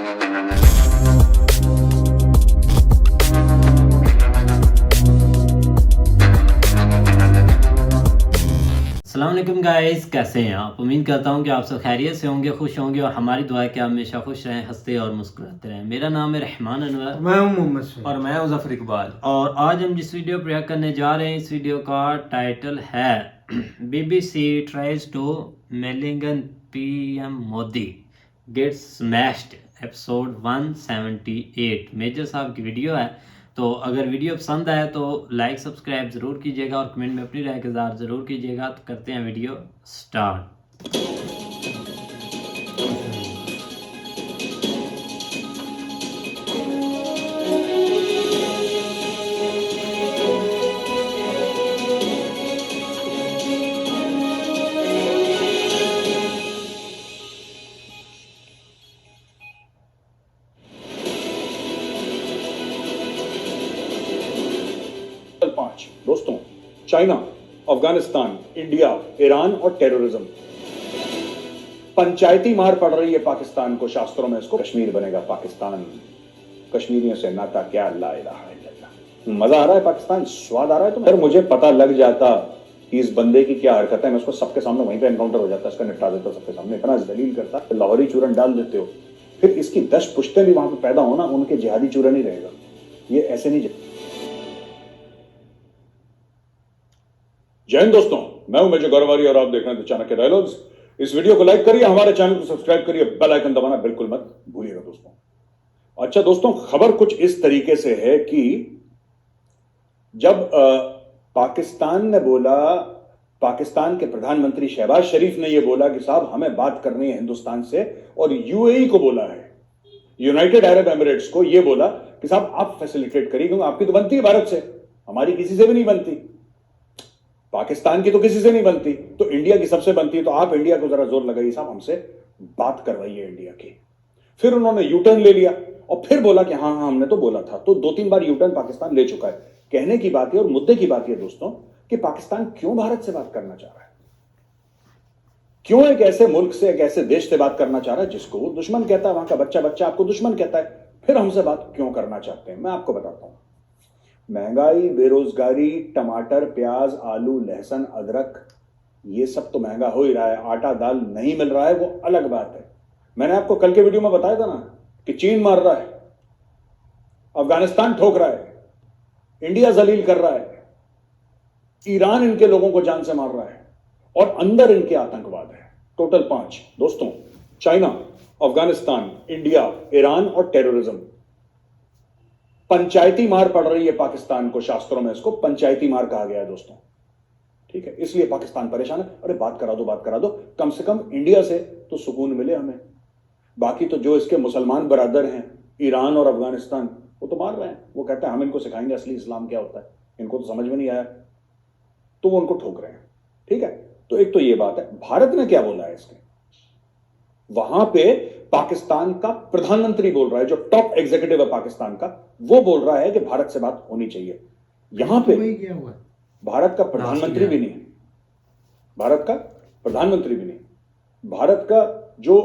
अस्सलाम वालेकुम गाइस, कैसे हैं आप? उम्मीद करता हूं कि आप सब खैरियत से होंगे, खुश होंगे और हमारी दुआ है कि आप हमेशा खुश रहें, हंसते और मुस्कुराते रहें। मेरा नाम है रहमान अनवर। मैं हूं मोहम्मद सईद। और मैं हूं जफर इकबाल। और आज हम जिस वीडियो पर रिएक्ट करने जा रहे हैं, इस वीडियो का टाइटल है BBC tries to malign PM Modi gets smashed, episode 178 major साहब की वीडियो है। तो अगर वीडियो पसंद आए तो लाइक सब्सक्राइब ज़रूर कीजिएगा और कमेंट में अपनी राय का इज़हार ज़रूर कीजिएगा। तो करते हैं वीडियो स्टार्ट। दोस्तों, चाइना, अफगानिस्तान, इंडिया, ईरान और टेररिज्म, पंचायती मार पड़ रही है पाकिस्तान को। शास्त्रों में इसको कश्मीर बनेगा पाकिस्तान, कश्मीरियों से नाता क्या, ला इलाहा इल्लल्लाह। मजा आ रहा है पाकिस्तान, स्वाद आ रहा है तुम्हें? अगर मुझे पता लग जाता कि इस बंदे की क्या हरकत है, मैं उसको सबके सामने वहीं पे एनकाउंटर हो जाता, इसका निपटा देता सबके सामने। इतना जलील करता, लाहौरी चूरन डाल देते हो, फिर इसकी 10 पुश्ते भी वहां पे पैदा होना, उनके जिहादी चूरन ही रहेगा। ये ऐसे नहीं। जय हिंद दोस्तों, मैं हूं मेजर गौरवारी और आप देख रहे हैं चाणक्य डायलॉग्स। इस वीडियो को लाइक करिए, हमारे चैनल को सब्सक्राइब करिए, बेल आइकन दबाना बिल्कुल मत भूलिएगा दोस्तों। अच्छा दोस्तों, खबर कुछ इस तरीके से है कि जब पाकिस्तान ने बोला, पाकिस्तान के प्रधानमंत्री शहबाज शरीफ ने यह बोला कि साहब हमें बात करनी है हिंदुस्तान से, और UAE को बोला है, यूनाइटेड अरब एमिरेट्स को यह बोला कि साहब आप फैसिलिटेट करिए, क्योंकि आपकी तो बनती है भारत से, हमारी किसी से भी नहीं बनती, पाकिस्तान की तो किसी से नहीं बनती, तो इंडिया की सबसे बनती है, तो आप इंडिया को जरा जोर लगाइए साहब, हमसे बात करवाइए इंडिया की। फिर उन्होंने यूटर्न ले लिया और फिर बोला कि हाँ हाँ हमने तो बोला था। तो 2-3 बार यूटर्न पाकिस्तान ले चुका है। कहने की बात है और मुद्दे की बात है दोस्तों कि पाकिस्तान क्यों भारत से बात करना चाह रहा है, क्यों एक ऐसे मुल्क से, एक ऐसे देश से बात करना चाह रहा है जिसको वो दुश्मन कहता है, वहां का बच्चा बच्चा आपको दुश्मन कहता है, फिर हमसे बात क्यों करना चाहते हैं? मैं आपको बताता हूं। महंगाई, बेरोजगारी, टमाटर, प्याज, आलू, लहसुन, अदरक, ये सब तो महंगा हो ही रहा है। आटा दाल नहीं मिल रहा है, वो अलग बात है। मैंने आपको कल के वीडियो में बताया था ना कि चीन मार रहा है, अफगानिस्तान ठोक रहा है, इंडिया जलील कर रहा है, ईरान इनके लोगों को जान से मार रहा है, और अंदर इनके आतंकवाद है। टोटल 5 दोस्तों, चाइना, अफगानिस्तान, इंडिया, ईरान और टेररिज्म। पंचायती मार पड़ रही है पाकिस्तान को, शास्त्रों में इसको पंचायती मार कहा गया है दोस्तों, ठीक है? इसलिए पाकिस्तान परेशान है। अरे बात करा दो, बात करा दो, कम से कम इंडिया से तो सुकून मिले हमें। बाकी तो जो इसके मुसलमान बरादर हैं, ईरान और अफगानिस्तान, वो तो मार रहे हैं। वो कहते हैं हम इनको सिखाएंगे असली इस्लाम क्या होता है, इनको तो समझ में नहीं आया, तो वो उनको ठोक रहे हैं, ठीक है? तो एक तो ये बात है। भारत ने क्या बोला है इसके, वहां पे पाकिस्तान का प्रधानमंत्री बोल रहा है, जो टॉप एग्जीक्यूटिव है पाकिस्तान का, वो बोल रहा है कि भारत से बात होनी चाहिए। यहां पे भारत का प्रधानमंत्री भी नहीं, भारत का प्रधानमंत्री भी नहीं, भारत का जो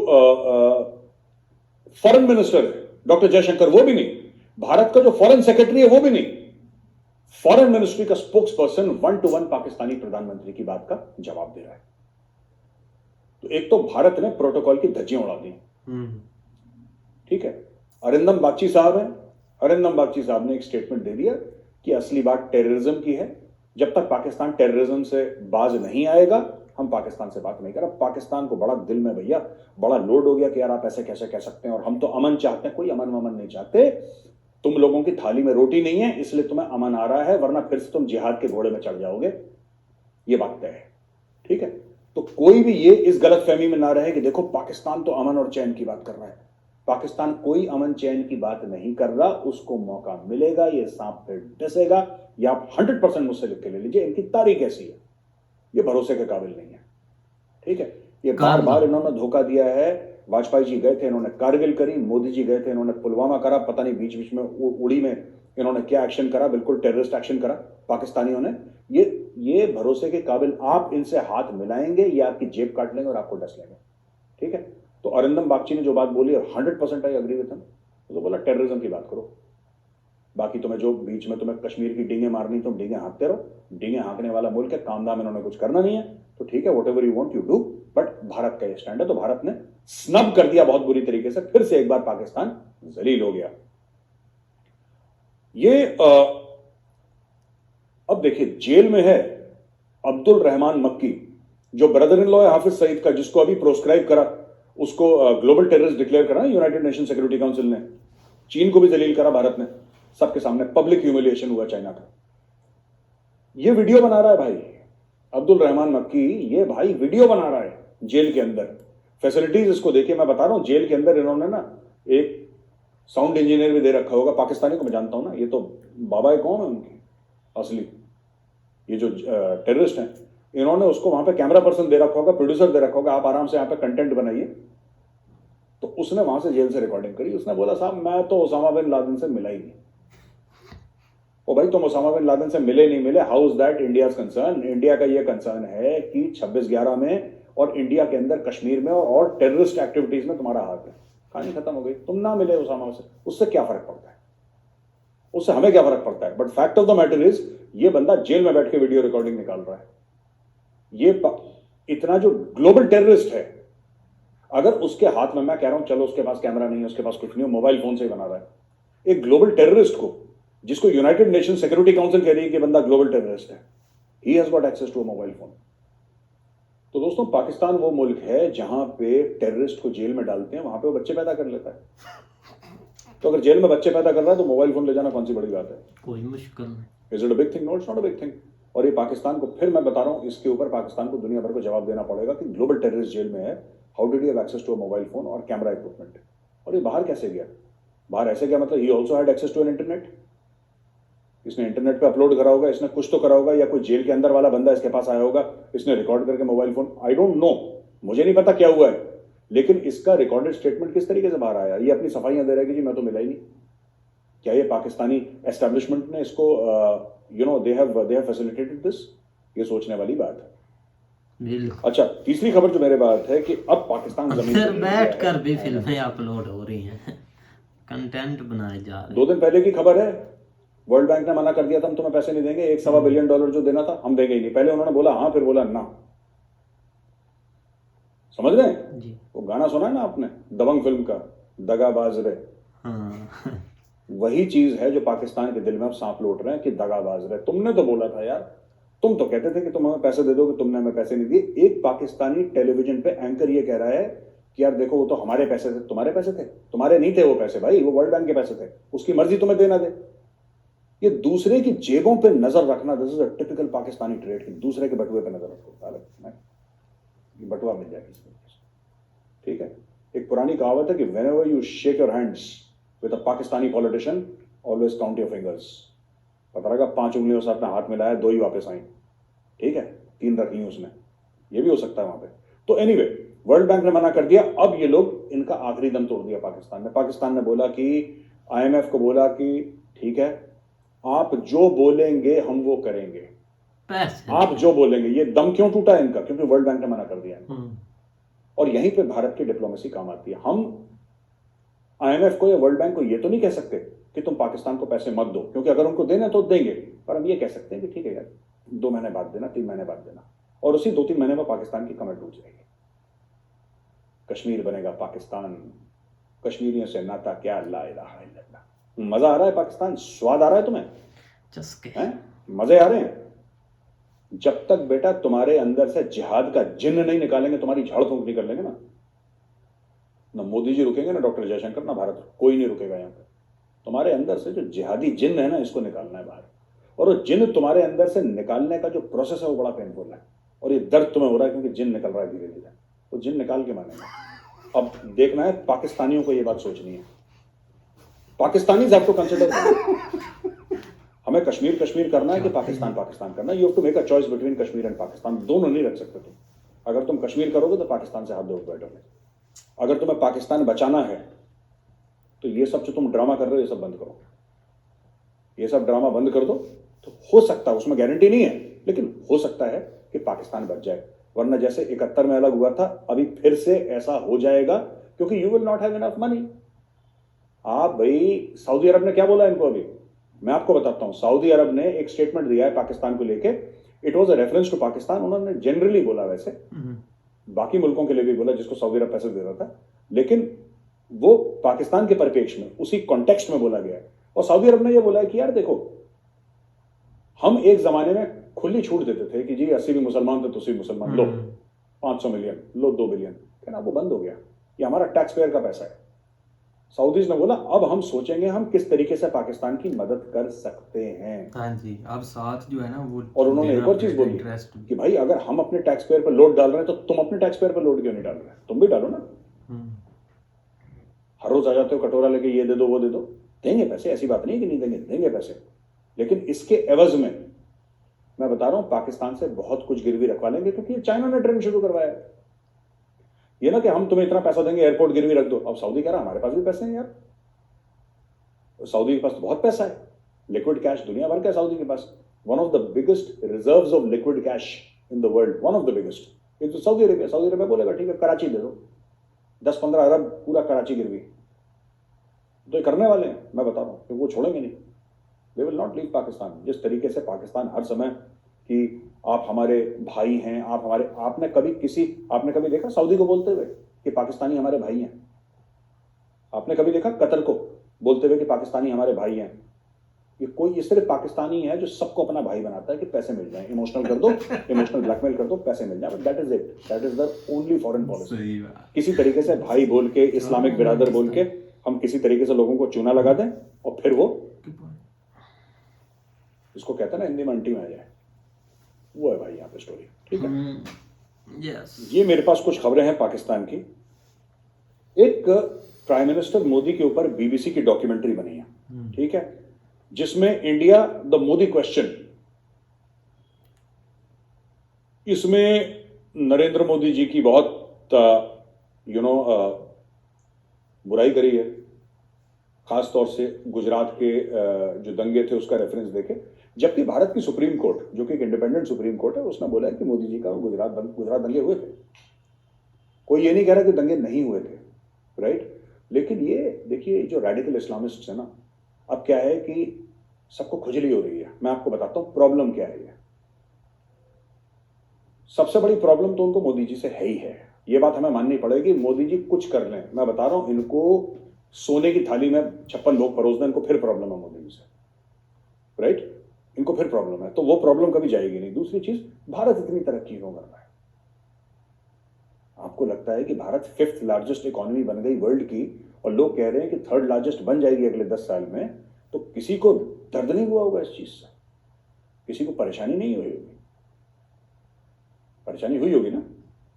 फॉरेन मिनिस्टर है डॉक्टर जयशंकर, वो भी नहीं, भारत का जो फॉरेन सेक्रेटरी है वो भी नहीं, फॉरेन मिनिस्ट्री का स्पोक्स पर्सन 1-to-1 पाकिस्तानी प्रधानमंत्री की बात का जवाब दे रहा है। तो एक तो भारत ने प्रोटोकॉल की धज्जियां उड़ा दी, ठीक है? अरिंदम बागची साहब हैं, अरिंदम बागची साहब ने एक स्टेटमेंट दे दिया कि असली बात टेररिज्म की है, जब तक पाकिस्तान टेररिज्म से बाज नहीं आएगा हम पाकिस्तान से बात नहीं कर। अब पाकिस्तान को बड़ा दिल में भैया बड़ा लोड हो गया कि यार आप ऐसे कैसे कह सकते हैं, और हम तो अमन चाहते हैं। कोई अमन वमन नहीं चाहते, तुम लोगों की थाली में रोटी नहीं है इसलिए तुम्हें अमन आ रहा है, वरना फिर से तुम जिहाद के घोड़े में चढ़ जाओगे, ये बात तय है, ठीक है? तो कोई भी ये इस गलतफहमी में ना रहे कि देखो पाकिस्तान तो अमन और चैन की बात कर रहा है। पाकिस्तान कोई अमन चैन की बात नहीं कर रहा, उसको मौका मिलेगा, ये सांप पे डसेगा। ये आप 100% मुझसे लिख के ले लीजिए। इनकी तारीख ऐसी है, ये भरोसे के काबिल नहीं है, ठीक है? ये बार बार इन्होंने धोखा दिया है। वाजपेयी जी गए थे, इन्होंने कारगिल करी, मोदी जी गए थे, इन्होंने पुलवामा करा, पता नहीं बीच बीच में उड़ी में इन्होंने क्या एक्शन करा, बिल्कुल टेररिस्ट एक्शन करा पाकिस्तानियों ने। ये भरोसे के काबिल, आप इनसे हाथ मिलाएंगे ये आपकी जेब काट लेंगे और आपको डस लेंगे, ठीक है? तो अरिंदम बागची ने जो बात बोली 100% आई अग्री विथ हिम। तो बोला टेररिज्म की बात करो, बाकी तुम्हें जो बीच में तुम्हें कश्मीर की डींगे मारनी तुम डींगे हाँकते रहो, डींगे हाँकने वाला मुल्क है, काम दाम इन्होंने कुछ करना नहीं है, तो ठीक है, what ever you want you do, but Bharat का ये स्टैंड है। तो भारत ने स्नब कर दिया बहुत बुरी तरीके से, फिर से एक बार पाकिस्तान जलील हो गया। ये अब देखिए जेल में है अब्दुल रहमान मक्की, जो ब्रदर इन लॉ है हाफिज सईद का, जिसको अभी प्रोस्क्राइब करा, उसको ग्लोबल टेररिस्ट डिक्लेयर करा यूनाइटेड नेशन सिक्योरिटी काउंसिल ने। चीन को भी जलील करा भारत ने, सबके सामने पब्लिक ह्यूमिलिएशन हुआ चाइना का। ये वीडियो बना रहा है भाई अब्दुल रहमान मक्की, ये भाई वीडियो बना रहा है जेल के अंदर। फैसिलिटीज इसको देखिए, मैं बता रहा हूं जेल के अंदर इन्होंने ना एक साउंड इंजीनियर भी दे रखा होगा, पाकिस्तानी को मैं जानता हूं ना, ये तो बाबा कौन है उनकी असली, ये जो टेररिस्ट हैं, इन्होंने उसको वहां पे कैमरा पर्सन दे रखा होगा, प्रोड्यूसर दे रखा होगा, आप आराम से यहाँ पे कंटेंट बनाइए। तो उसने वहां से जेल से रिकॉर्डिंग करी, उसने बोला साहब मैं तो ओसामा बिन लादेन से मिला ही नहीं। ओ भाई तुम ओसामा बिन लादेन से मिले नहीं मिले, how is that India's concern? India का ये कंसर्न है कि 26/11 में और इंडिया के अंदर कश्मीर में और टेररिस्ट एक्टिविटीज में तुम्हारा हाथ है। कहानी खत्म हो गई, तुम ना मिले ओसामा से, उससे क्या फर्क पड़ता है, उससे हमें क्या फर्क पड़ता है। But fact of the matter is ये बंदा जेल में बैठ के वीडियो रिकॉर्डिंग निकाल रहा है। ये इतना जो ग्लोबल टेररिस्ट है, अगर उसके हाथ में, मैं कह रहा हूं चलो उसके पास कैमरा नहीं है, उसके पास कुछ नहीं, मोबाइल फोन से ही बना रहा है, एक ग्लोबल टेररिस्ट को, जिसको यूनाइटेड नेशन सिक्योरिटी काउंसिल कह रही है कि बंदा ग्लोबल टेररिस्ट है, he has got access to a mobile phone. तो दोस्तों पाकिस्तान वो मुल्क है जहां पे टेररिस्ट को जेल में डालते हैं, वहां पे वो बच्चे पैदा कर लेता है। तो अगर जेल में बच्चे पैदा कर रहा है तो मोबाइल फोन ले जाना कौन सी बड़ी बात है? कोई मुश्किल नहीं। Is it a big thing? No, it's not a big thing. और ये पाकिस्तान को, फिर मैं बता रहा हूं, इसके ऊपर पाकिस्तान को दुनिया भर को जवाब देना पड़ेगा कि ग्लोबल टेररिस्ट जेल में है, how did you have access to a mobile phone और कैमरा इक्विपमेंट? और ये बाहर कैसे गया? बाहर ऐसे गया मतलब ही also had access to an internet, इसने इंटरनेट पे अपलोड करा होगा, इसने कुछ तो करा होगा, या कोई जेल के अंदर वाला बंदा इसके पास आया होगा, इसने रिकॉर्ड करके mobile phone, I don't know, मुझे नहीं पता क्या हुआ है, लेकिन इसका रिकॉर्डेड स्टेटमेंट किस तरीके से बाहर आया? ये अपनी सफाइयां दे रहा है कि जी मैं तो मिला ही नहीं। क्या ये पाकिस्तानी एस्टेब्लिशमेंट ने इसको दे हैव फैसिलिटेटेड दिस? ये सोचने वाली बात है। बिल्कुल। अच्छा, तीसरी खबर जो मेरे बात है कि अब पाकिस्तान जमीन अंदर बैठ कर भी फिल्में अपलोड हो रही हैं, कंटेंट बनाए जा रहे हैं। 2 दिन पहले की खबर है, वर्ल्ड बैंक ने मना कर दिया था हम तुम्हें पैसे नहीं देंगे, $1.25 बिलियन जो देना था हम देंगे ही नहीं। पहले उन्होंने बोला हाँ, फिर बोला ना। समझ रहे हैं जी। वो गाना सुना है ना आपने दबंग फिल्म का, दगाबाज रे? हाँ। वही चीज है जो पाकिस्तान के दिल में अब सांप लौट रहे हैं कि दगाबाज रे। तुमने तो बोला था यार, तुम तो कहते थे कि तुम हमें पैसे दे दोगे, तुमने हमें पैसे नहीं दिए। एक पाकिस्तानी टेलीविजन पे एंकर ये कह रहा है कि यार देखो वो तो हमारे पैसे थे। तुम्हारे पैसे थे? तुम्हारे नहीं थे वो पैसे भाई, वो वर्ल्ड बैंक के पैसे थे, उसकी मर्जी तुम्हें देना दे। ये दूसरे की जेबों पे नजर रखना, this is a typical Pakistani trade कि दूसरे के बटुए पे नजर रखो, ये बटुआ मिल जाएगा इसमें, ठीक है। एक पुरानी कहावत है कि whenever you shake your hands with a Pakistani politician always count your fingers. पता लगा 5 उंगलियों से अपना हाथ मिलाया, 2 ही वापस आई, ठीक है, 3 रख ली उसने, ये भी हो सकता है वहां पे। तो एनीवे, वर्ल्ड बैंक ने मना कर दिया। अब ये लोग, इनका आखिरी दम तोड़ दिया पाकिस्तान ने। पाकिस्तान ने बोला कि IMF को बोला कि ठीक है, आप जो बोलेंगे हम वो करेंगे, पैसे आप जो बोलेंगे। ये दम क्यों टूटा है इनका? क्योंकि वर्ल्ड बैंक ने मना कर दिया। और यहीं पे भारत की डिप्लोमेसी काम आती है। हम IMF को या वर्ल्ड बैंक को ये तो नहीं कह सकते कि तुम पाकिस्तान को पैसे मत दो, क्योंकि अगर उनको देना तो देंगे, पर हम ये कह सकते हैं कि ठीक है यार 2 महीने बाद देना, 3 महीने बाद देना, और उसी 2-3 महीने में पाकिस्तान की कमर टूट जाएगी, कश्मीर बनेगा पाकिस्तान, कश्मीरियों से नाता क्या, ला इलाहा इल्लल्लाह। मजा आ रहा है पाकिस्तान? स्वाद आ रहा है तुम्हें? चस्के हैं? मजे आ रहे हैं? जब तक बेटा तुम्हारे अंदर से जिहाद का जिन्न नहीं निकालेंगे, तुम्हारी झाड़ फूंक नहीं कर लेंगे ना मोदी जी रुकेंगे, ना डॉक्टर जयशंकर, ना भारत, कोई नहीं रुकेगा यहाँ पे। तुम्हारे अंदर से जो जिहादी जिन्न है ना, इसको निकालना है बाहर। और वो जिन्न तुम्हारे अंदर से निकालने का जो प्रोसेस है वो बड़ा पेनफुल है, और ये दर्द तुम्हें हो रहा है क्योंकि जिन्न निकल रहा है धीरे धीरे। तो जिन्न निकाल के मानेंगे। अब देखना है पाकिस्तानियों को ये बात सोचनी है, पाकिस्तानी आपको कंसिडर हमें कश्मीर कश्मीर करना है कि पाकिस्तान पाकिस्तान करना है। You have to make a choice between Kashmir and Pakistan. दोनों नहीं रख सकते तुम। अगर तुम कश्मीर करोगे तो पाकिस्तान से हाथ धो बैठोगे, अगर तुम्हें पाकिस्तान बचाना है तो ये सब जो तुम ड्रामा कर रहे हो ये सब बंद करो, ये सब ड्रामा बंद कर दो। तो हो सकता है, उसमें गारंटी नहीं है, लेकिन हो सकता है कि पाकिस्तान बच जाए। वरना जैसे 71 में अलग हुआ था, अभी फिर से ऐसा हो जाएगा क्योंकि you will not have enough money. आप भाई, सऊदी अरब ने क्या बोला इनको अभी, मैं आपको बताता हूं। सऊदी अरब ने एक स्टेटमेंट दिया है पाकिस्तान को लेके, it was a reference to Pakistan. उन्होंने जनरली बोला, वैसे बाकी मुल्कों के लिए भी बोला जिसको सऊदी अरब पैसे दे रहा था, लेकिन वो पाकिस्तान के परिप्रेक्ष्य में, उसी कॉन्टेक्स्ट में बोला गया है। और सऊदी अरब ने ये बोला है कि यार देखो, हम एक जमाने में खुली छूट देते थे कि जी 80 भी मुसलमान थे तो 80 मुसलमान लो, 500 मिलियन लो, 2 बिलियन, क्या ना, वो बंद हो गया। ये हमारा टैक्स पेयर का पैसा है। सऊदीज ने बोला अब हम सोचेंगे हम किस तरीके से पाकिस्तान की मदद कर सकते हैं। हाँ जी, अब साथ जो है ना वो और उन्होंने एक और चीज बोली कि भाई अगर हम अपने टैक्स पेयर पर लोड डाल रहे हैं तो तुम अपने टैक्स पेयर पर लोड क्यों नहीं डाल रहे, तुम भी डालो ना। हर रोज आ जाते हो कटोरा लेके, ये दे दो वो दे दो, देंगे पैसे, ऐसी बात नहीं कि नहीं देंगे, देंगे पैसे। लेकिन इसके एवज में मैं बता रहा हूं पाकिस्तान से बहुत कुछ गिरवी रखवा लेंगे, क्योंकि चाइना ने ट्रेंड शुरू करवाया है। ये ना कि हम तुम्हें इतना पैसा देंगे, एयरपोर्ट गिरवी रख दो। अब सऊदी कह रहा हमारे पास भी पैसे हैं यार, सऊदी के पास तो बहुत पैसा है, लिक्विड कैश दुनिया भर का है सऊदी के पास। One of the biggest reserves of liquid cash in the world, one of the biggest. तो सऊदी अरेबिया, सऊदी अरेबिया बोलेगा ठीक है कराची दे दो, 10-15 अरब पूरा कराची गिरवी, तो ये करने वाले हैं, मैं बता रहा हूं, क्योंकि वो छोड़ेंगे नहीं। They will not leave Pakistan. जिस तरीके से पाकिस्तान हर समय कि आप हमारे भाई हैं, आप हमारे, आपने कभी देखा सऊदी को बोलते हुए कि पाकिस्तानी हमारे भाई हैं? आपने कभी देखा कतर को बोलते हुए कि पाकिस्तानी हमारे भाई हैं? ये सिर्फ पाकिस्तानी है जो सबको अपना भाई बनाता है कि पैसे मिल जाए, इमोशनल कर दो, इमोशनल ब्लैकमेल कर दो, पैसे मिल जाए, that is it, that is the only foreign policy. किसी तरीके से भाई बोल के, इस्लामिक बिरादर बोल के हम किसी तरीके से लोगों को चूना लगा दें और फिर वो, इसको कहते हैं ना हिंदी में अंटी में आ जाए, वो है भाई यहाँ पे स्टोरी। ठीक है, यस। ये मेरे पास कुछ खबरें हैं पाकिस्तान की। एक प्राइम मिनिस्टर मोदी के ऊपर बीबीसी की डॉक्यूमेंट्री बनी है, ठीक है, जिसमें इंडिया द मोदी क्वेश्चन, इसमें नरेंद्र मोदी जी की बहुत बुराई करी है, खास तौर से गुजरात के जो दंगे थे उसका रेफरेंस देके। जबकि भारत की सुप्रीम कोर्ट, जो कि एक इंडिपेंडेंट सुप्रीम कोर्ट है, उसने बोला है कि मोदी जी का गुजरात दंगे हुए थे। कोई ये नहीं कह रहा कि दंगे नहीं हुए थे, राइट। लेकिन ये देखिए, जो रेडिकल इस्लामिस्ट है ना, अब क्या है कि सबको खुजली हो रही है। मैं आपको बताता हूं प्रॉब्लम क्या है। ये सबसे बड़ी प्रॉब्लम तो उनको मोदी जी से है ही है, ये बात हमें माननी पड़ेगी। मोदी जी कुछ कर लें, मैं बता रहा हूं, इनको सोने की थाली में 56 लोग परोस दें, इनको फिर प्रॉब्लम है मोदी जी से, राइट। इनको फिर प्रॉब्लम है, तो वो प्रॉब्लम कभी जाएगी नहीं। दूसरी चीज, भारत इतनी तरक्की क्यों कर रहा है? आपको लगता है कि भारत 5th लार्जेस्ट इकोनॉमी बन गई वर्ल्ड की, और लोग कह रहे हैं कि 3rd लार्जेस्ट बन जाएगी अगले 10 साल में, तो किसी को दर्द नहीं हुआ होगा इस चीज से? किसी को परेशानी नहीं हुई होगी? परेशानी हुई होगी ना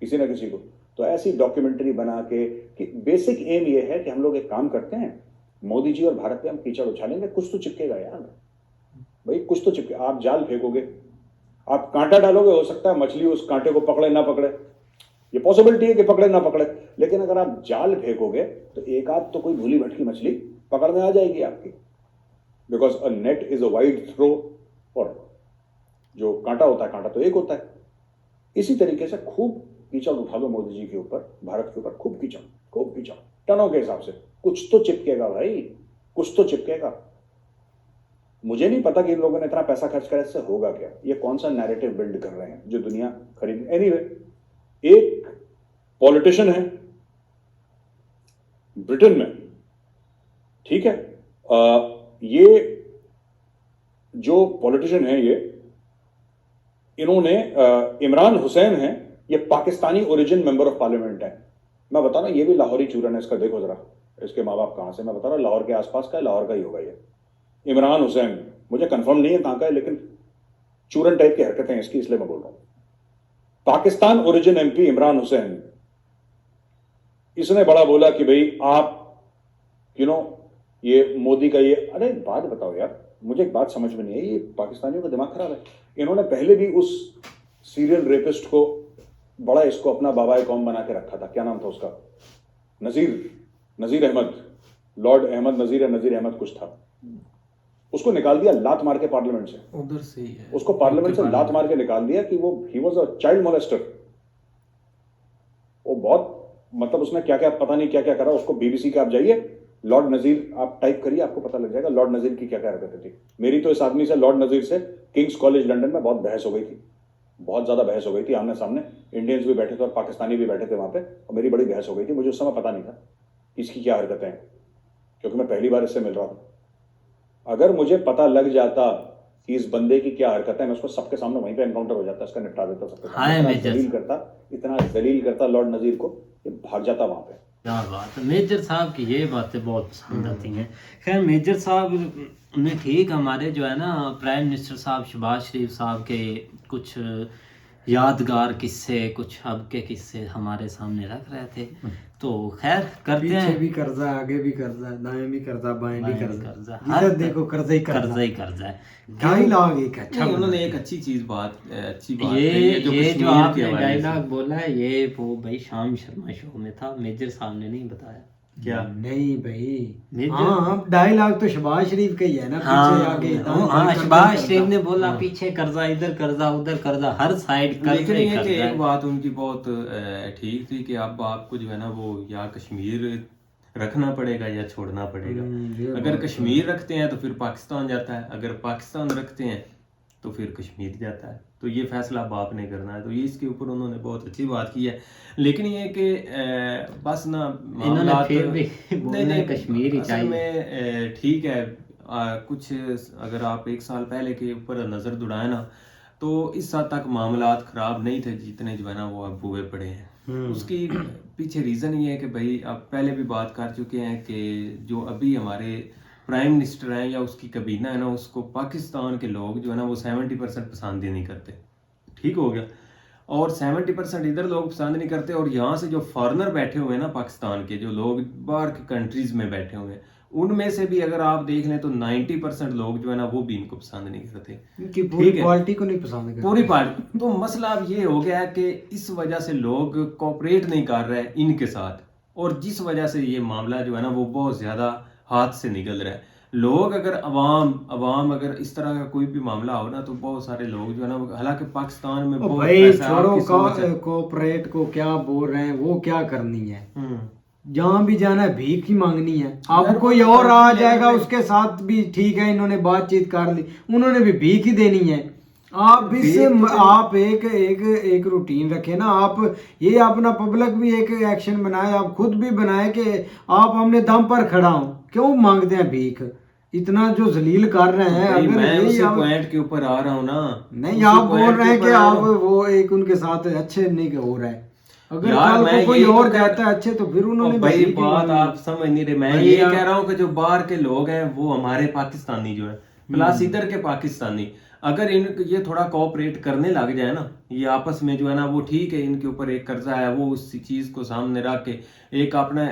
किसी ना किसी को। तो ऐसी डॉक्यूमेंट्री बना के, कि बेसिक एम ये है कि हम लोग एक काम करते हैं, मोदी जी और भारत पे हम कीचड़ उछालेंगे, कुछ तो चिपकेगा यार भाई, कुछ तो चिपके। आप जाल फेंकोगे, आप कांटा डालोगे, हो सकता है मछली उस कांटे को पकड़े ना पकड़े, ये पॉसिबिलिटी है कि पकड़े ना पकड़े, लेकिन अगर आप जाल फेंकोगे तो एक आध तो कोई भूली भटकी मछली पकड़ में आ जाएगी आपकी, because a net is a wide throw, और जो कांटा होता है, कांटा तो एक होता है। इसी तरीके से खूब कीचड़ उठा दो मोदी जी के ऊपर, भारत के ऊपर, खूब कीचड़ टनों के हिसाब से, कुछ तो चिपकेगा भाई, कुछ तो चिपकेगा। मुझे नहीं पता कि इन लोगों ने इतना पैसा खर्च कर, इससे होगा क्या, ये कौन सा नैरेटिव बिल्ड कर रहे हैं जो दुनिया खरीद। एनीवे, एक पॉलिटिशियन है ब्रिटेन में, ठीक है, ये जो पॉलिटिशियन है, ये इन्होंने इमरान हुसैन है, ये Pakistani origin member of parliament है। मैं बता रहा हूं, ये भी लाहौरी चूरन है, इसका देखो जरा, इसके माँ बाप कहां से, मैं बता रहा हूं लाहौर के आसपास का है, लाहौर का ही होगा ये इमरान हुसैन। मुझे कंफर्म नहीं है कहां का है, लेकिन चूरन टाइप की हरकतें हैं इसकी, इसलिए मैं बोल रहा हूं। पाकिस्तान ओरिजिन एमपी इमरान हुसैन, इसने बड़ा बोला कि भाई आप ये मोदी का ये, अरे बात बताओ यार, मुझे एक बात समझ में नहीं है, ये पाकिस्तानियों का दिमाग खराब है। इन्होंने पहले भी उस सीरियल रेपिस्ट को बड़ा, इसको अपना बाबा कौम बना के रखा था, क्या नाम था उसका, नजीर अहमद, लॉर्ड अहमद नजीर या नजीर अहमद कुछ था, उसको निकाल दिया लात मार के पार्लियामेंट से, उधर से ही है, उसको पार्लियामेंट से लात मार के निकाल दिया कि वो he was a child molester. वो बहुत मतलब उसने क्या क्या पता नहीं क्या क्या करा। उसको बीबीसी के आप जाइए, लॉर्ड नजीर आप टाइप करिए, आपको पता लग जाएगा लॉर्ड नजीर की क्या क्या हरकतें थी। मेरी तो इस आदमी से, लॉर्ड नजीर से, किंग्स कॉलेज लंदन में बहुत बहस हो गई थी, बहुत ज्यादा बहस हो गई थी, आमने सामने। इंडियंस भी बैठे थे और पाकिस्तानी भी बैठे थे वहां पे, और मेरी बड़ी बहस हो गई थी। मुझे उस समय पता नहीं था इसकी क्या हरकतें हैं, क्योंकि मैं पहली बार इससे मिल रहा था। अगर मुझे पता लग जाता कि इस बंदे की क्या हरकत है, मैं उसको सबके सामने वहीं पे एनकाउंटर हो जाता, इसका निपटा देता सबके सामने। इतना जलील करता लॉर्ड नजीर को कि भाग जाता वहां पे। क्या बात है, मेजर साहब की ये बातें बहुत पसंद आती हैं। खैर मेजर साहब ने ठीक, हमारे जो है ना प्राइम मिनिस्टर साहब शहबाज शरीफ साहब के कुछ यादगार किस्से, कुछ अब के किस्से हमारे सामने रख रहे थे। तो खैर करते हैं, पीछे भी कर्जा, आगे भी कर्जा, दाएं भी कर्जा, बाएं भी कर्जा, हर जिधर देखो कर्जा ही कर्जा ही कर्जा है। डायलॉग एक अच्छा नहीं, उन्होंने एक अच्छी बात कही ये है, जो जो कश्मीर के आपने हवाले से। डायलॉग बोला है, ये वो भाई शाम शर्मा शो में था, मेजर साहब ने नहीं बताया। क्या? नहीं भाई, मेजर- हाँ डायलॉग तो शहबाज शरीफ का ही है ना, पीछे आगे हाँ शहबाज शरीफ ने बोला पीछे कर्जा, इधर कर्जा, उधर कर्जा, हर साइड कर्जा लेकिन ही ये कि कर्जा है। एक बात उनकी बहुत ठीक थी कि अब आपको जो है ना वो या कश्मीर रखना पड़ेगा या छोड़ना पड़ेगा। अगर कश्मीर रखते हैं तो फिर पाकिस्तान जाता है, अगर पाकिस्तान रखते हैं तो फिर कश्मीर जाता है। तो ये फैसला अब आपने करना है। तो ये इसके ऊपर उन्होंने बहुत अच्छी बात की है। लेकिन ये कि बस ना इन्होंने फिर भी बोलना कश्मीर ही असल चाहिए। में ठीक है, कुछ अगर आप एक साल पहले के ऊपर नज़र दुड़ाए ना, तो इस हद तक मामलात ख़राब नहीं थे जितने जो है ना वो अब हुए पड़े हैं। उसकी पीछे रीज़न ये है कि भाई अब पहले भी बात कर चुके हैं कि जो अभी हमारे प्राइम मिनिस्टर हैं या उसकी कबीना है ना, उसको पाकिस्तान के लोग जो है ना वो 70% पसंद ही नहीं करते। ठीक हो गया। और 70% इधर लोग पसंद नहीं करते, और यहाँ से जो फॉरेनर बैठे हुए हैं ना पाकिस्तान के, जो लोग बाहर के कंट्रीज में बैठे हुए हैं, उनमें से भी अगर आप देख लें तो 90% लोग जो है ना वो भी इनको पसंद नहीं करते। इनकी पूरी पार्टी को नहीं पसंद करते, पूरी पार्टी। तो मसला अब ये हो गया है कि इस वजह से लोग कोऑपरेट नहीं कर रहे इनके साथ, और जिस वजह से ये मामला जो है ना वो बहुत ज्यादा हाथ से निकल रहा है। लोग अगर अवाम अगर इस तरह का कोई भी मामला हो ना, तो बहुत सारे लोग जो है ना, हालांकि पाकिस्तान में बहुत भाई पैसा, छोड़ो आपकी सोच है। कोऑपरेट को क्या बोल रहे हैं, वो क्या करनी है, जहाँ भी जाना है भीख ही मांगनी है। अब कोई और आ जाएगा उसके साथ भी ठीक है, इन्होंने बातचीत कर ली, उन्होंने भी भीख ही देनी है। आप आप एक रूटीन रखे ना, आप ये अपना पब्लिक भी एक एक्शन बनाए, आप खुद भी बनाए कि आप हमने दम पर खड़ा हो, क्यों मांगते हैं भीख, इतना जो जलील कर रहे हैं। भाई, अगर मैं उसी आप पॉइंट के ऊपर आ रहा हूँ ना, नहीं, उसी आप बोल पॉइंट रहे के हैं कि ऊपर आ रहा आप हूँ। वो एक उनके साथ अच्छे नहीं हो रहा है, अगर यार, कल मैं को कोई यही और तो जाता है अच्छे, तो फिर उन्होंने भाई भी ठीक ही बात मांगनी। आप समझ नहीं रहे। मैं भाई ये यार- कह रहा हूँ कि जो बाहर के लोग हैं वो हमारे पाकिस्तानी जो है, प्लस इधर के पाकिस्तानी, अगर इन ये थोड़ा कोऑपरेट करने लग जाए ना, ये आपस में जो है ना वो ठीक है, इनके ऊपर एक कर्जा है, वो उस चीज को सामने रख के एक अपना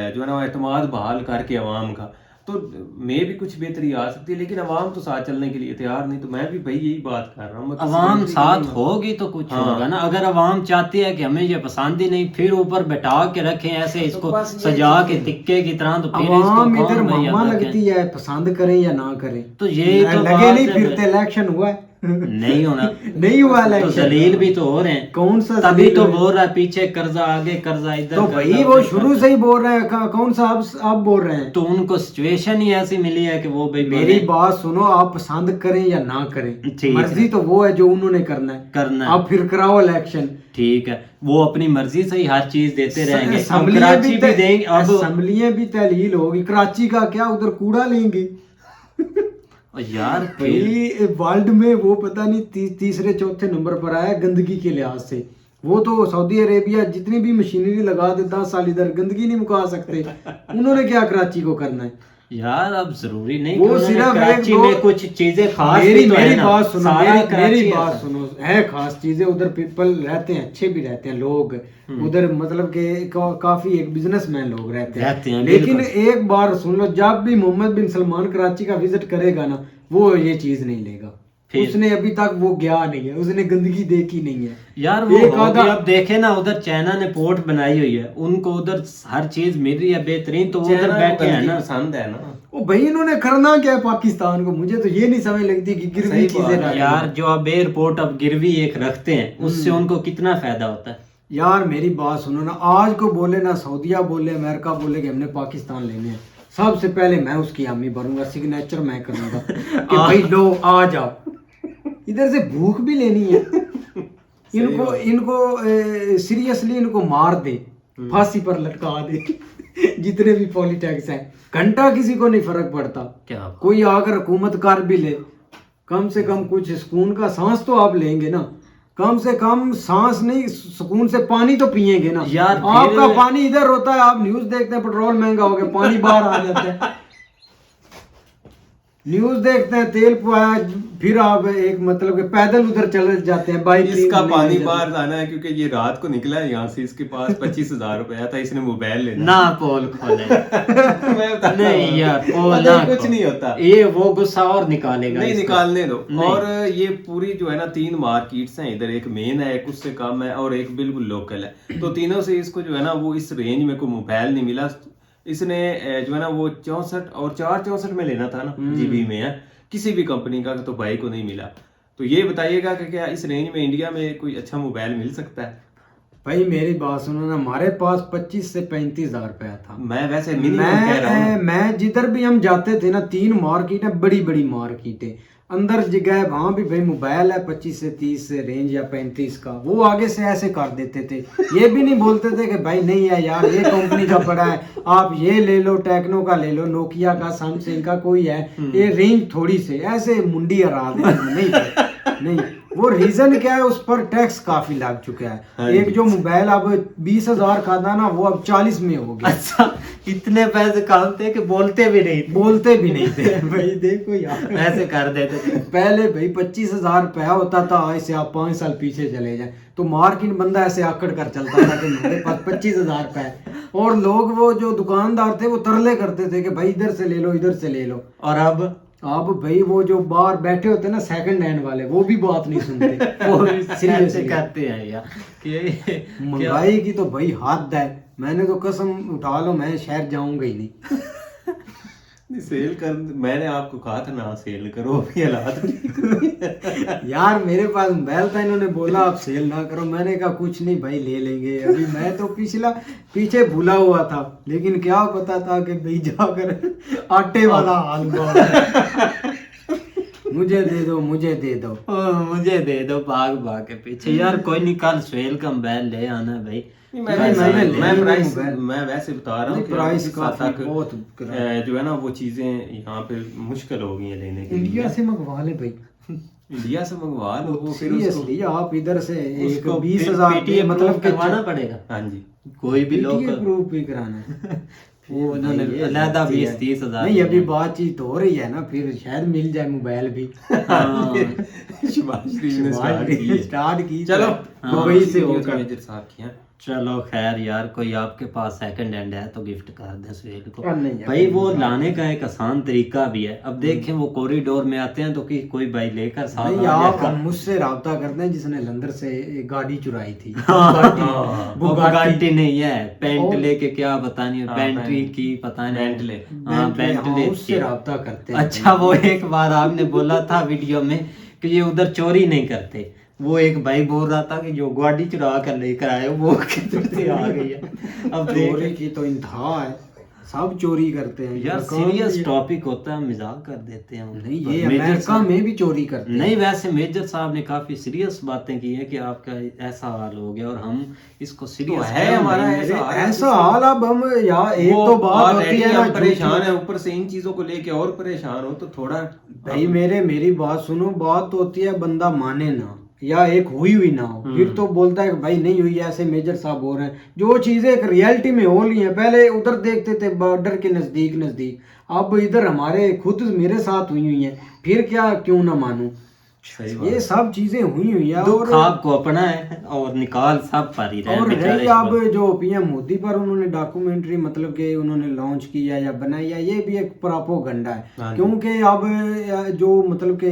जो है ना एतमाद बहाल करके अवाम का, तो मैं भी कुछ बेहतरी आ सकती है। लेकिन अवाम तो साथ चलने के लिए तैयार नहीं। तो मैं भी भाई यही बात कर रहा हूँ, मैं किसी अवाम बेहतरी साथ नहीं- होगी तो कुछ हाँ। होगा ना। अगर अवाम चाहती है कि हमें ये पसंद ही नहीं, फिर ऊपर बैठा के रखें ऐसे इसको बस ये सजा चीज़ के है। तिक्के की तरह, तो फिर इसको अवाम कौन इधर भैया मामा रखें? लगती है, पसंद करें या ना करें, तो ये तो लगे बात नहीं है फिरते, इलेक्शन हुआ है नहीं होना। नहीं हुआ तो इलेक्शन, जलील भी तो हो रहे हैं। कौन सा तभी जलील तो है? बोल रहा है पीछे कर्जा, आगे कर्जा, इधर तो कर्जा, भाई वो उधर शुरू कर्जा। से ही बोल रहे हैं, कौन सा आप बोल रहे हैं। तो उनको सिचुएशन ही ऐसी मिली है कि वो भाई मेरी बोले, बात सुनो, आप पसंद करें या ना करें, ठीक है। मर्जी तो वो है जो उन्होंने करना है, करना है। आप फिर कराओ इलेक्शन। ठीक है, वो अपनी मर्जी से ही हर चीज देते रहेंगे। अब असेंबलियां कराची भी देंगे, अब असेंबलियां भी तहलील होगी, कराची का क्या, उधर कूड़ा लेंगे यार फिर भाई वर्ल्ड में वो पता नहीं तीसरे चौथे नंबर पर आया गंदगी के लिहाज से। वो तो सऊदी अरेबिया जितनी भी मशीनरी लगा दे 10 साल, इधर गंदगी नहीं मुका सकते। उन्होंने क्या कराची को करना है यार, अब जरूरी नहीं वो कि उन्होंने सिर्फ कराची एक में दो- कुछ चीजें खास मेरी भी तो है मेरी ना। बात सुनो, सारा मेरी कराची बात ऐसा। सुनो, है खास चीजें उधर, पीपल रहते हैं, अच्छे भी रहते हैं लोग उधर, मतलब कि काफी एक बिजनेसमैन लोग रहते हैं, लेकिन एक बार सुन लो, जब भी मोहम्मद बिन सलमान कराची का विजिट करेगा ना, वो ये चीज नहीं लेगा। उसने अभी तक वो गया नहीं है, उसने गंदगी देखी नहीं है यार। वो एक हो आधा- गया, अब देखे ना उधर चाइना ने पोर्ट बनाई हुई है, उनको उधर हर चीज मिल रही है बेहतरीन, तो वो उधर चाइना को बैठे हैं गंदगी ना। पसंद है ना। ओ भाई, इन्होंने करना क्या है पाकिस्तान को, मुझे तो ये नहीं समझ लगती कि गिरवी सही चीजें बात है डालें। यार जो अब एयरपोर्ट अब गिरवी एक रखते हैं, उससे उनको कितना फायदा होता है। यार मेरी बात सुनो ना, आज को बोले ना सऊदीया बोले अमेरिका बोले कि हमने पाकिस्तान लेने हैं, सबसे पहले मैं उसकी हामी भरूंगा, सिग्नेचर मैं करूंगा कि भाई लो आ जाओ। इधर से भूख भी लेनी है इनको सीरियसली इनको मार दे, फांसी पर लटका दे जितने भी पॉलिटिक्स हैं, घंटा किसी को नहीं फर्क पड़ता। क्या कोई आकर हुकूमत कर भी ले, कम से कम कुछ सुकून का सांस तो आप लेंगे ना, कम से कम सांस नहीं सुकून से पानी तो पिएंगे ना यार। आपका पानी इधर होता है, आप न्यूज देखते हैं पेट्रोल महंगा हो गया, पानी बाहर आ जाता है। न्यूज देखते हैं तेल पुआया, फिर आप एक मतलब कि पैदल उधर चले जाते हैं बाइक। इसका पानी बाहर लाना है क्योंकि ये रात को निकला है यहाँ से, इसके पास 25,000 रुपया था, इसने मोबाइल लेना ना पोल खोले मैं बता रहा नहीं हूँ। यार पोल अरे ना कुछ खोल। नहीं होता, ये वो गुस्सा और निकालेगा नहीं इसको। निकालने दो। नहीं। और ये पूरी जो है ना 3 मार्केट्स हैं इधर, एक मेन है, एक उससे कम है और एक बिल्कुल लोकल है। तो तीनों से इसको जो है ना वो इस रेंज में कोई मोबाइल नहीं मिला। इसने जो है ना वो 64 और 464 में लेना था ना जीबी में है, किसी भी कंपनी का तो भाई को नहीं मिला। तो ये बताइएगा कि क्या इस रेंज में इंडिया में कोई अच्छा मोबाइल मिल सकता है? भाई मेरी बात सुनो ना, हमारे पास 25 से 35,000 रुपया था। मैं वैसे मिनिमम कह रहा हूँ। मैं जिधर भी हम जाते थे ना, 3 मार्केट है, बड़ी बड़ी मार्केट है, अंदर जगह है, वहां भी भाई मोबाइल है 25 से 30 से रेंज या 35 का, वो आगे से ऐसे कर देते थे। ये भी नहीं बोलते थे कि भाई नहीं है यार ये कंपनी का पड़ा है, आप ये ले लो, टेक्नो का ले लो, नोकिया का, सैमसंग का कोई है, ये रेंज थोड़ी से ऐसे मुंडी हरा देते। नहीं वो रीजन क्या है, उस पर टैक्स काफी लग चुका है। एक जो मोबाइल अब 20,000 का था ना, वो अब 40 में हो गया। अच्छा इतने पैसे काम थे कि बोलते भी नहीं थे भाई देखो यार, ऐसे कर देते थे। पहले भाई 25,000 रुपया होता था, ऐसे आप 5 साल पीछे चले जाए तो मार्केट बंदा ऐसे आकड़ कर चलता था कि मेरे पास 25,000 रुपया है, और लोग वो जो दुकानदार थे वो तरले करते थे कि भाई इधर से ले लो, इधर से ले लो। और अब भाई वो जो बाहर बैठे होते ना सेकंड हैंड वाले, वो भी बात नहीं सुनते वो ऐसे करते हैं यार कि महंगाई की तो भाई हद है। मैंने तो कसम उठा लो, मैं शहर जाऊंगा ही नहीं। सेल कर, मैंने आपको कहा था ना सेल करो, अभी हालात यार मेरे पास मोबाइल था, इन्होंने बोला आप सेल ना करो, मैंने कहा कुछ नहीं भाई ले लेंगे। अभी मैं तो पीछे भूला हुआ था, लेकिन क्या पता था कि भाई जाकर आटे वाला हाल हुआ। मुझे दे दो मुझे दे दो मुझे दे दो, भाग भाग के पीछे। यार कोई नहीं, कल सुहेल का मोबाइल ले आना भाई। मैं वैसे बता रहा हूँ कि प्राइस इस काफी हद तक, बहुत जो है ना वो चीजें यहाँ पे मुश्किल हो गई है लेने के इंडिया लिए। से मंगवा ले भाई, इंडिया से मंगवा लो वो, फिर सीरियसली आप इधर से एक उसको 20,000 PTA मतलब करवाना पड़ेगा। हाँ जी, कोई भी लोग प्रूफ भी कराना है। वो उन्होंने अलहदा 20-30 हजार नहीं अभी बातचीत हो रही है ना, फिर शायद मिल जाए मोबाइल भी। शुभाश्री ने स्टार्ट की चलो दुबई से होकर। मेजर साहब की हैं। चलो खैर यार, कोई आपके पास सेकंड हैंड है तो गिफ्ट कर दें सुहेल को। नहीं यार, भाई वो लाने का एक आसान तरीका भी है। अब देखें वो कॉरिडोर में आते हैं तो कि कोई भाई लेकर साथ नहीं आ आप जाएगा। मुझसे राब्ता करते हैं जिसने लंदन से एक गाड़ी चुराई थी। वो बुगाटी नहीं है, पेंट लेके क्या पता नहीं, हाँ, पेंट्री की पता नहीं, बेंटले। हाँ बेंटले उससे राब्ता करते हैं। अच्छा वो एक बार आपने बोला था वीडियो में कि ये उधर चोरी नहीं करते। वो एक भाई बोल रहा था कि जो गाड़ी चुरा कर लेकर आए वो किधर से आ गई है। अब चोरी देख की तो इंतहा है, सब चोरी करते हैं यार, दुकान सीरियस भी- टॉपिक होता है, मजाक कर देते हैं। नहीं पर ये मेजर अमेरिका साहब- में भी चोरी करते हैं। नहीं वैसे मेजर साहब ने काफी सीरियस बातें की हैं कि आपका ऐसा हाल हो गया और हम इसको सीरियस है हमारा मेरे ऐसा हाल। ऐसा हाल। अब हम यार एक वो तो बात होती already है ना, हम परेशान झूठी- है, ऊपर से इन चीजों को लेके और परेशान हो तो थोड़ा भाई मेरी बात सुनो, बात तो होती है बंदा माने ना या एक हुई ना हो, फिर तो बोलता है कि भाई नहीं हुई, ऐसे मेजर साहब हो रहे हैं। जो चीजें एक रियलिटी में हो रही हैं, पहले उधर देखते थे बॉर्डर के नजदीक, अब इधर हमारे खुद मेरे साथ हुई हैं, फिर क्या क्यों ना मानूं। सही बात। ये सब चीजें हुई हैं। दुख और आपको अपना है और निकाल सब पर ही रहे और बेचारे रही इस अब वक्त। जो पीएम मोदी पर उन्होंने डॉक्यूमेंट्री मतलब कि उन्होंने लॉन्च किया या बनाई, या ये भी एक प्रोपोगंडा है। हाँ जी। क्योंकि अब जो मतलब कि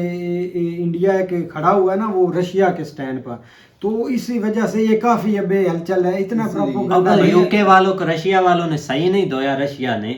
इंडिया के खड़ा हुआ है ना वो रशिया के स्टैंड पर, तो इसी वजह से ये काफी अब हलचल है, इतना अब प्रोपोगंडा यूके वालों को रशिया वालों ने सही नहीं धोया, रशिया ने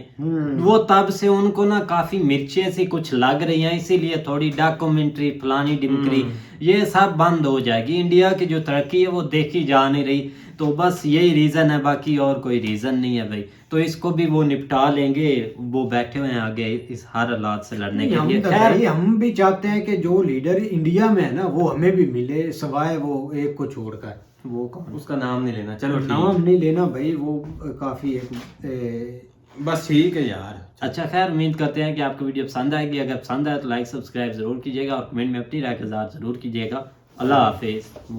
वो तब से उनको ना काफी मिर्चें सी कुछ लग रही हैं, इसीलिए थोड़ी डॉक्यूमेंट्री फलानी डिमकरी ये सब बंद हो जाएगी। इंडिया की जो तरक्की है वो देखी जा नहीं रही, तो बस यही रीज़न है, बाकी और कोई रीज़न नहीं है भाई। तो इसको भी वो निपटा लेंगे, वो बैठे हुए हैं आगे इस हर हालात से लड़ने के लिए। खैर हम भी चाहते हैं कि जो लीडर इंडिया में है ना वो हमें भी मिले, सवाए वो एक को छोड़कर। वो कौन? उसका नाम नहीं लेना, चलो ठीक। नाम नहीं लेना भाई, वो काफी एक बस ठीक है यार। अच्छा खैर, उम्मीद करते हैं कि आपको वीडियो पसंद आएगी। अगर पसंद आए तो लाइक सब्सक्राइब जरूर कीजिएगा और कमेंट में अपनी राय का इज़हार जरूर कीजिएगा। अल्लाह हाफिज़।